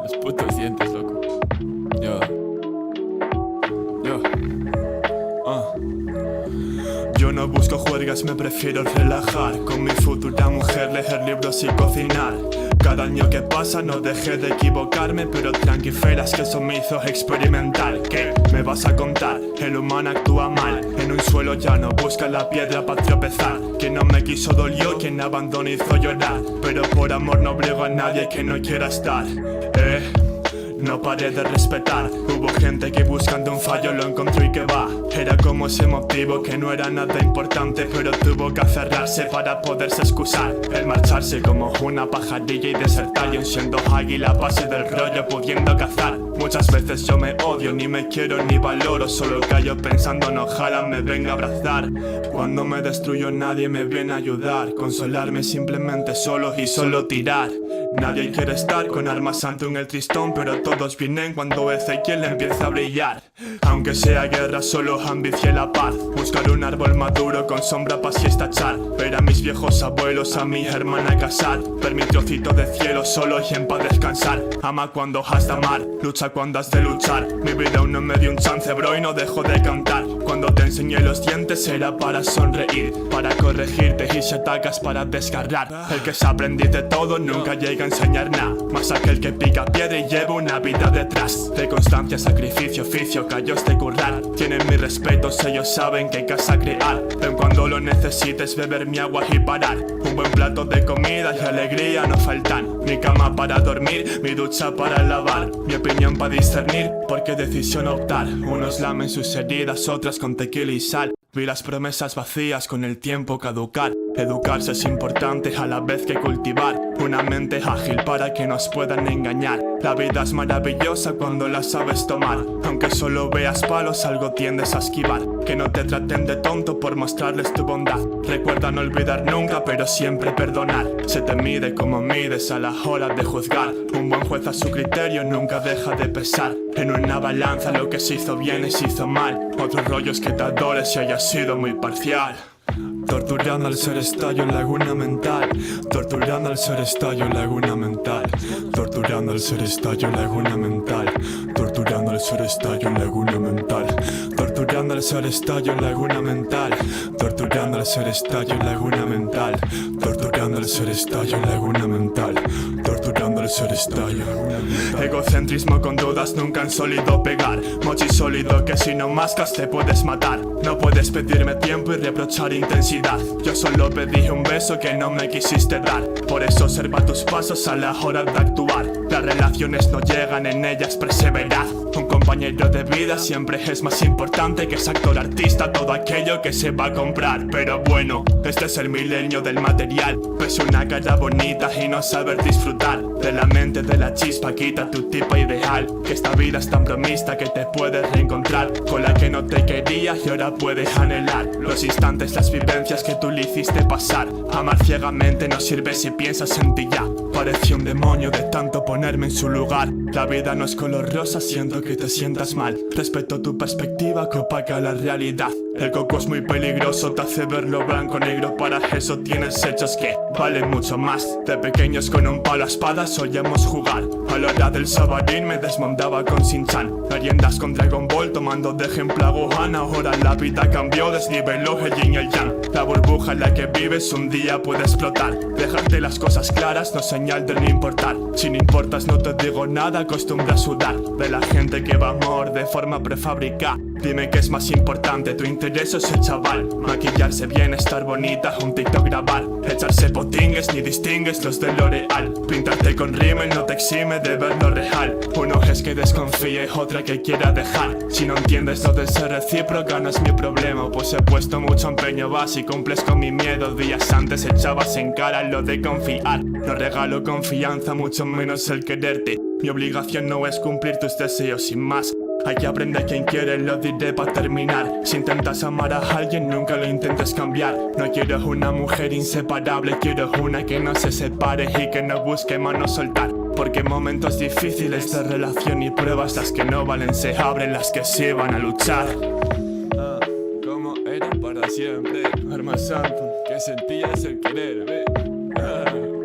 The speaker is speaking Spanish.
Los putos dientes, loco. Yo. Yo no busco juergas, me prefiero relajar. Con mi futura mujer leer libros y cocinar. Cada año que pasa no dejé de equivocarme, pero tranquiferas que eso me hizo experimentar. ¿Qué me vas a contar? El humano actúa mal. En un suelo llano busca la piedra para tropezar. Quien no me quiso dolió, quien abandonó hizo llorar. Pero por amor no obligo a nadie que no quiera estar. No paré de respetar. Hubo gente que buscando un fallo lo encontró y que va. Era como ese motivo que no era nada importante, pero tuvo que cerrarse para poderse excusar. El marcharse como una pajarilla y desertar. Yo siendo águila pase del rollo pudiendo cazar. Muchas veces yo me odio, ni me quiero ni valoro. Solo callo pensando en ojalá me venga a abrazar. Cuando me destruyo nadie me viene a ayudar. Consolarme simplemente solo y solo tirar. Nadie quiere estar con armas ante un el tristón, pero todos vienen cuando Ezequiel empieza a brillar. Aunque sea guerra solo ambicie la paz. Buscar un árbol maduro con sombra para siesta echar. Ver a mis viejos abuelos, a mi hermana casar. Ver mi trocito de cielo solo y en paz descansar. Ama cuando has de amar, lucha cuando has de luchar. Mi vida aún no me dio un chance bro y no dejo de cantar. Cuando te enseñé los dientes era para sonreír, para corregirte y si atacas para desgarrar. El que se aprendí de todo nunca llega a enseñar nada. Más aquel que pica piedra y lleva una vida detrás. De constancia, sacrificio, oficio, callos de currar. Tienen mis respetos, ellos saben que casa crear. Ven cuando lo necesites, beber mi agua y parar. Un buen plato de comida y alegría no faltan. Mi cama para dormir, mi ducha para lavar. Mi opinión para discernir, por qué decisión optar. Unos lamen sus heridas, otras con tequila y sal. Vi las promesas vacías con el tiempo caducar. Educarse es importante a la vez que cultivar una mente ágil para que nos puedan engañar. La vida es maravillosa cuando la sabes tomar. Aunque solo veas palos algo tiendes a esquivar. Que no te traten de tonto por mostrarles tu bondad. Recuerda no olvidar nunca pero siempre perdonar. Se te mide como mides a la hora de juzgar. Un buen juez a su criterio nunca deja de pesar. En una balanza lo que se hizo bien y se hizo mal. Otro rollo es que te adores y hayas sido muy parcial. Torturando al ser estallo en laguna mental. Torturando al ser estallo en laguna mental. Torturando al ser estallo en laguna mental. Torturando al ser estallo en laguna mental. Torturando al ser estallo en laguna mental. Torturando al ser estallo en laguna mental. Torturando al ser estallo en laguna mental. Torturando al ser estallo. Egocentrismo con dudas nunca han solido pegar. Mochi sólido que si no mascas te puedes matar. No puedes pedirme tiempo y reprochar intensidad. Yo solo pedí un beso que no me quisiste dar. Por eso observa tus pasos a la hora de actuar. Las relaciones no llegan, en ellas perseverar. Un compañero de vida siempre es más importante que ese actor artista, todo aquello que se va a comprar. Pero bueno, este es el milenio del material. Ves una cara bonita y no saber disfrutar de la mente de la chispa, quita tu tipo ideal. Que esta vida es tan bromista que te puedes reencontrar con la que no te quería y ahora puedes anhelar. Los instantes, las vivencias que tú le hiciste pasar. Amar ciegamente no sirve si piensas en ti ya. Parecía un demonio de tanto ponerme en su lugar. La vida no es color rosa, siento que te sientas mal. Respeto tu perspectiva que opaca la realidad. El coco es muy peligroso, te hace verlo blanco negro. Para eso tienes hechos que valen mucho más. De pequeños con un palo a espada solíamos jugar. A la hora del sabarín me desmontaba con Shin-Chan. Meriendas con Dragon Ball tomando de ejemplo a Gohan. Ahora la vida cambió, desniveló el yin y el yang. La burbuja en la que vives un día puede explotar. Dejarte las cosas claras no es señal de no importar. Si no importas no te digo nada, acostumbra a sudar de la gente que va a amor de forma prefabricada. Dime qué es más importante, tu interés o ese chaval. Maquillarse bien, estar bonita, un TikTok grabar. Echarse potingues, ni distingues los de L'Oreal. Pintarte con rímel no te exime de ver lo real. Uno es que desconfíe, otra que quiera dejar. Si no entiendes lo de ser recíproca no es mi problema. Pues he puesto mucho empeño, vas y cumples con mi miedo. Días antes echabas en cara lo de confiar. No regalo confianza, mucho menos el quererte. Mi obligación no es cumplir tus deseos sin más. Hay que aprender quien quiere, lo diré para terminar. Si intentas amar a alguien, nunca lo intentes cambiar. No quiero una mujer inseparable, quiero una que no se separe y que no busque mano soltar. Porque en momentos difíciles de relación y pruebas, las que no valen se abren, las que sí van a luchar. Como era para siempre, Arma Santo, que sentías el querer, ve.